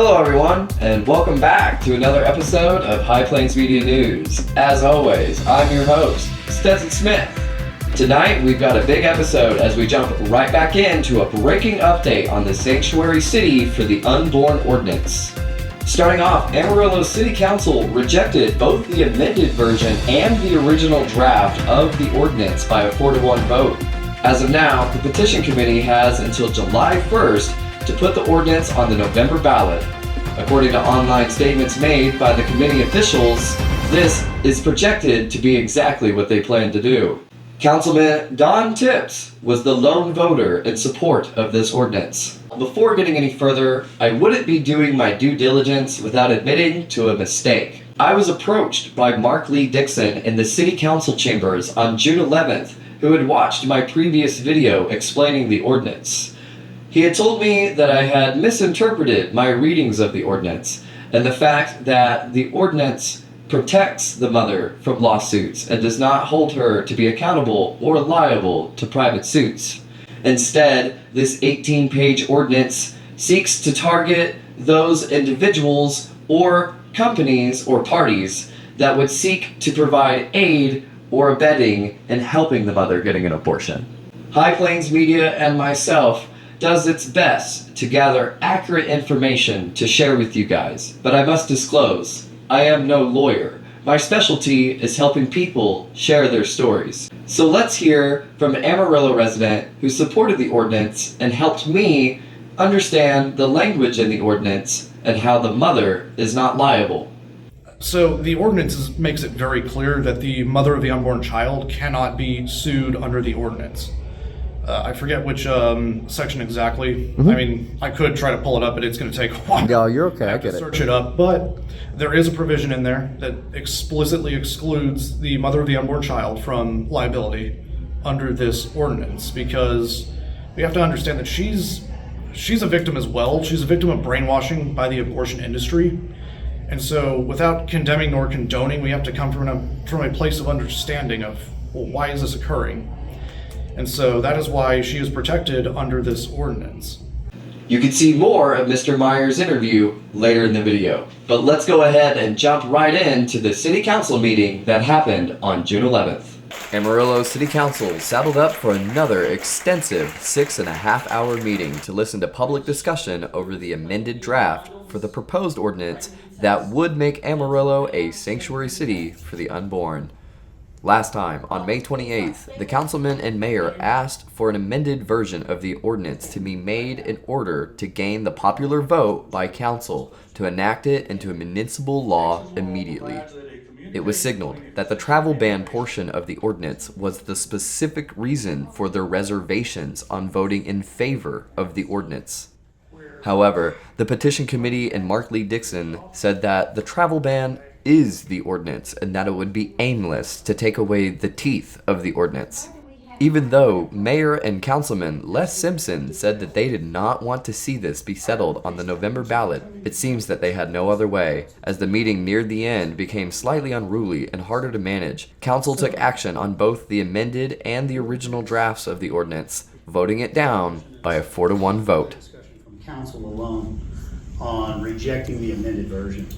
Hello everyone, and welcome back to another episode of High Plains Media News. As always, I'm your host, Stetson Smith. Tonight, we've got a big episode as we jump right back into a breaking update on the sanctuary city for the Unborn Ordinance. Starting off, Amarillo City Council rejected both the amended version and the original draft of the ordinance by a 4-1 vote. As of now, the petition committee has until July 1st to put the ordinance on the November ballot. According to online statements made by the committee officials, this is projected to be exactly what they plan to do. Councilman Don Tips was the lone voter in support of this ordinance. Before getting any further, I wouldn't be doing my due diligence without admitting to a mistake. I was approached by Mark Lee Dixon in the City Council chambers on June 11th, who had watched my previous video explaining the ordinance. He had told me that I had misinterpreted my readings of the ordinance and the fact that the ordinance protects the mother from lawsuits and does not hold her to be accountable or liable to private suits. Instead, this 18-page ordinance seeks to target those individuals or companies or parties that would seek to provide aid or abetting in helping the mother getting an abortion. High Plains Media and myself does its best to gather accurate information to share with you guys, but I must disclose, I am no lawyer. My specialty is helping people share their stories. So let's hear from an Amarillo resident who supported the ordinance and helped me understand the language in the ordinance and how the mother is not liable. So the ordinance makes it very clear that the mother of the unborn child cannot be sued under the ordinance. I forget which section exactly. Mm-hmm. I mean, I could try to pull it up, but it's going to take a while. No, you're okay. I get it. Search it up, but there is a provision in there that explicitly excludes the mother of the unborn child from liability under this ordinance, because we have to understand that she's a victim as well. She's a victim of brainwashing by the abortion industry. And so without condemning nor condoning, we have to come from a place of understanding of, well, why is this occurring? And so that is why she is protected under this ordinance. You can see more of Mr. Meyer's interview later in the video, but let's go ahead and jump right into the City Council meeting that happened on June 11th. Amarillo City Council saddled up for another extensive 6.5-hour meeting to listen to public discussion over the amended draft for the proposed ordinance that would make Amarillo a sanctuary city for the unborn. Last time, on May 28th, the councilman and mayor asked for an amended version of the ordinance to be made in order to gain the popular vote by council to enact it into a municipal law immediately. It was signaled that the travel ban portion of the ordinance was the specific reason for their reservations on voting in favor of the ordinance. However, the petition committee and Mark Lee Dixon said that the travel ban is the ordinance and that it would be aimless to take away the teeth of the ordinance. Even though Mayor and Councilman Les Simpson said that they did not want to see this be settled on the November ballot, it seems that they had no other way. As the meeting neared the end became slightly unruly and harder to manage, Council took action on both the amended and the original drafts of the ordinance, voting it down by a 4-1 vote. From Council alone on rejecting the amended version.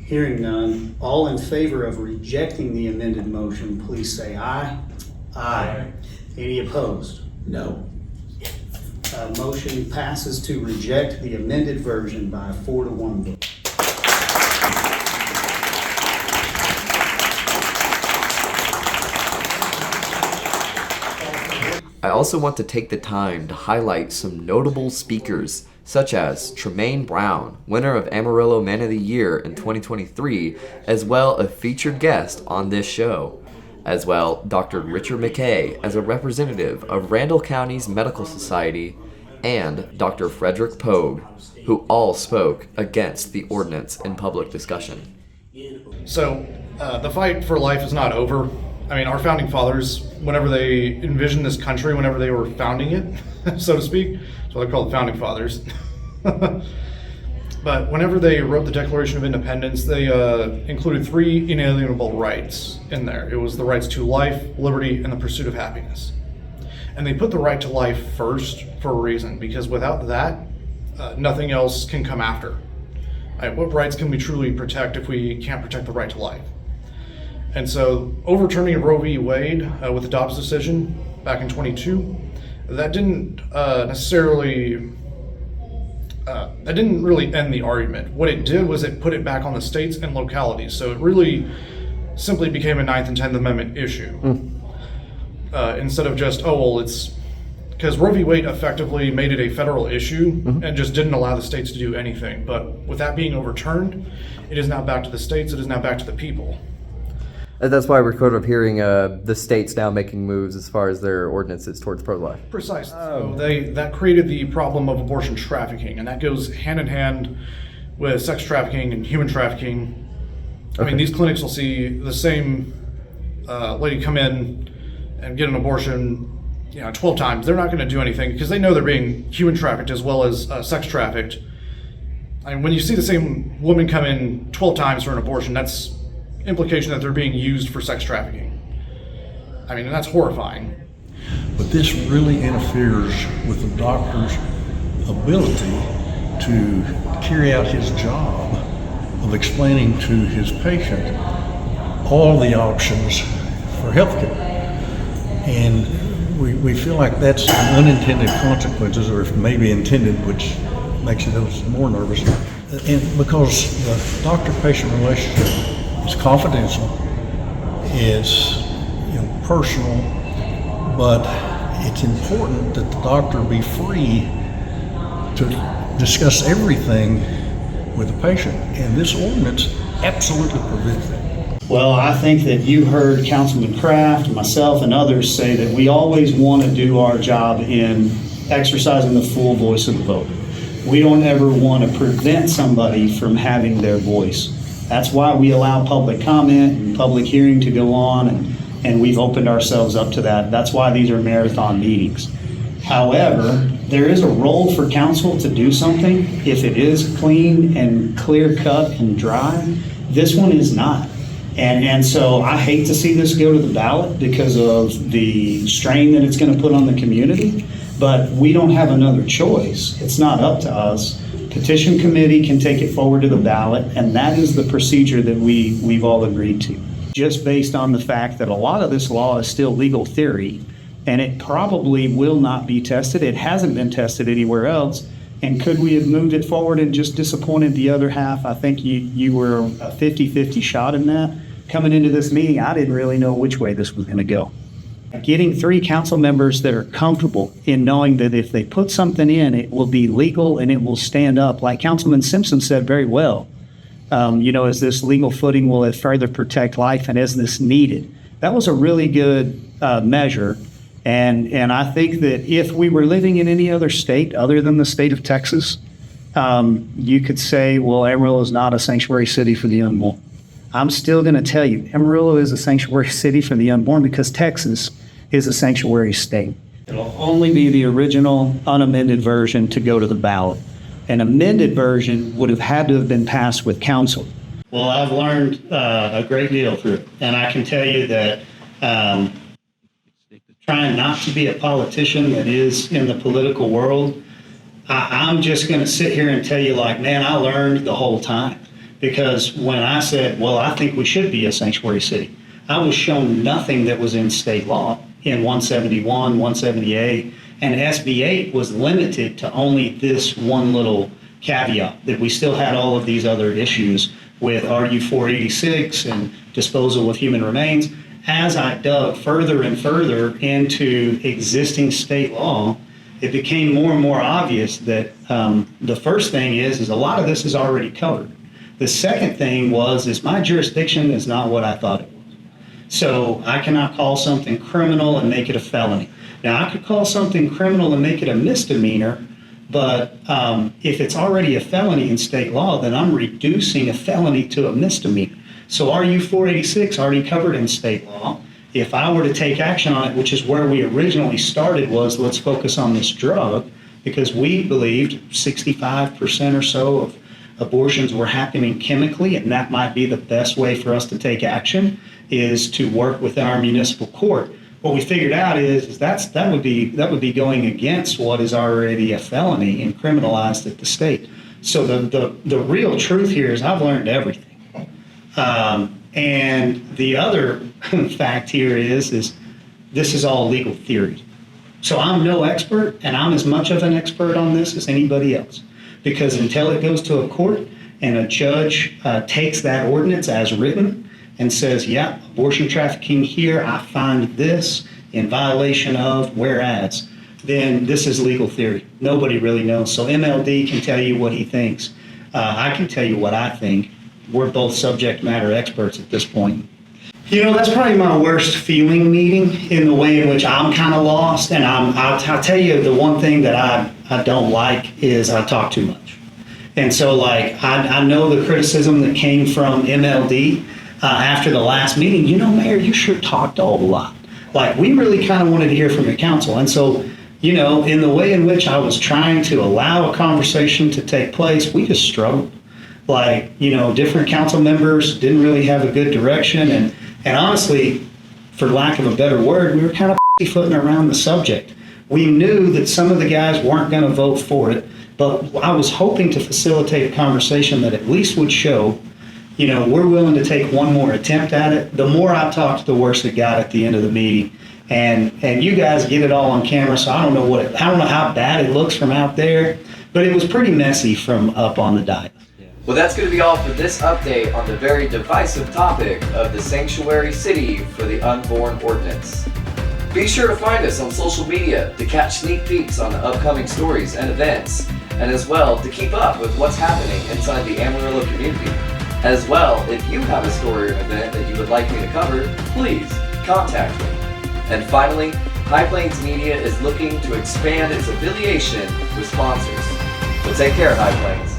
Hearing none, all in favor of rejecting the amended motion, please say aye. Aye. Any opposed? No. Motion passes to reject the amended version by a 4-1 vote. I also want to take the time to highlight some notable speakers, such as Tremaine Brown, winner of Amarillo Man of the Year in 2023, as well a featured guest on this show. As well, Dr. Richard McKay as a representative of Randall County's Medical Society, and Dr. Frederick Pogue, who all spoke against the ordinance in public discussion. So the fight for life is not over. I mean, our founding fathers, whenever they envisioned this country, whenever they were founding it, so to speak, so they're called founding fathers. But whenever they wrote the Declaration of Independence, they included 3 inalienable rights in there. It was the rights to life, liberty, and the pursuit of happiness. And they put the right to life first for a reason, because without that, nothing else can come after. What rights can we truly protect if we can't protect the right to life? And so overturning Roe v. Wade with the Dobbs decision back in 22, that didn't really end the argument. What it did was it put it back on the states and localities. So it really simply became a 9th and 10th Amendment issue. Instead of just, it's because Roe v. Wade effectively made it a federal issue and just didn't allow the states to do anything. But with that being overturned, it is now back to the states, it is now back to the people. That's why we're sort of hearing the states now making moves as far as their ordinances towards pro-life. Precisely. So that created the problem of abortion trafficking, and that goes hand in hand with sex trafficking and human trafficking. I mean, these clinics will see the same lady come in and get an abortion 12 times. They're not going to do anything because they know they're being human trafficked as well as sex trafficked. I mean, when you see the same woman come in 12 times for an abortion, that's implication that they're being used for sex trafficking. I mean, and that's horrifying. But this really interferes with the doctor's ability to carry out his job of explaining to his patient all the options for healthcare. And we feel like that's unintended consequences, or if maybe intended, which makes it a little more nervous. And because the doctor-patient relationship is confidential, it's personal, but it's important that the doctor be free to discuss everything with the patient, and this ordinance absolutely prevents that. Well, I think that you heard Councilman Kraft, myself, and others say that we always want to do our job in exercising the full voice of the vote. We don't ever want to prevent somebody from having their voice. That's why we allow public comment and public hearing to go on, and we've opened ourselves up to that. That's why these are marathon meetings. However, there is a role for council to do something if it is clean and clear cut and dry. This one is not. And so I hate to see this go to the ballot because of the strain that it's going to put on the community, but we don't have another choice. It's not up to us. Petition committee can take it forward to the ballot, and that is the procedure that we've all agreed to. Just based on the fact that a lot of this law is still legal theory, and it probably will not be tested. It hasn't been tested anywhere else. And could we have moved it forward and just disappointed the other half? I think you were a 50-50 shot in that. Coming into this meeting, I didn't really know which way this was going to go. Getting 3 council members that are comfortable in knowing that if they put something in, it will be legal and it will stand up. Like Councilman Simpson said very well, as this legal footing will further protect life and as this needed. That was a really good measure. And I think that if we were living in any other state other than the state of Texas, you could say, well, Amarillo is not a sanctuary city for the unborn. I'm still going to tell you, Amarillo is a sanctuary city for the unborn because Texas is a sanctuary state. It'll only be the original unamended version to go to the ballot. An amended version would have had to have been passed with council. Well, I've learned a great deal through it, and I can tell you that trying not to be a politician that is in the political world, I'm just going to sit here and tell you man, I learned the whole time. Because when I said, well, I think we should be a sanctuary city, I was shown nothing that was in state law in 171, 178, and SB 8 was limited to only this one little caveat, that we still had all of these other issues with RU 486 and disposal of human remains. As I dug further and further into existing state law, it became more and more obvious that the first thing is a lot of this is already covered. The second thing is my jurisdiction is not what I thought it was. So I cannot call something criminal and make it a felony. Now, I could call something criminal and make it a misdemeanor, but if it's already a felony in state law, then I'm reducing a felony to a misdemeanor. So RU 486 already covered in state law. If I were to take action on it, which is where we originally started, was let's focus on this drug, because we believed 65% or so of abortions were happening chemically, and that might be the best way for us to take action is to work within our municipal court. What we figured out is that would be going against what is already a felony and criminalized at the state. So the real truth here is I've learned everything. And the other fact here is this is all legal theory. So I'm no expert, and I'm as much of an expert on this as anybody else. Because until it goes to a court and a judge takes that ordinance as written and says, yeah, abortion trafficking here, I find this in violation of whereas, then this is legal theory. Nobody really knows. So MLD can tell you what he thinks. I can tell you what I think. We're both subject matter experts at this point. You know, that's probably my worst feeling meeting, in the way in which I'm kind of lost. And I'll tell you, the one thing that I don't like is I talk too much. And so, like, I know the criticism that came from MLD after the last meeting. You know, Mayor, you sure talked a whole lot. Like, we really kind of wanted to hear from your council. And so, you know, in the way in which I was trying to allow a conversation to take place, we just struggled. Like, you know, different council members didn't really have a good direction. And honestly, for lack of a better word, we were kind of footing around the subject. We knew that some of the guys weren't going to vote for it, but I was hoping to facilitate a conversation that at least would show, you know, we're willing to take one more attempt at it. The more I talked, the worse it got at the end of the meeting. And you guys get it all on camera, so I don't know how bad it looks from out there, but it was pretty messy from up on the dais. Well, that's going to be all for this update on the very divisive topic of the sanctuary city for the Unborn Ordinance. Be sure to find us on social media to catch sneak peeks on the upcoming stories and events, and as well to keep up with what's happening inside the Amarillo community. As well, if you have a story or event that you would like me to cover, please contact me. And finally, High Plains Media is looking to expand its affiliation with sponsors. So take care, High Plains.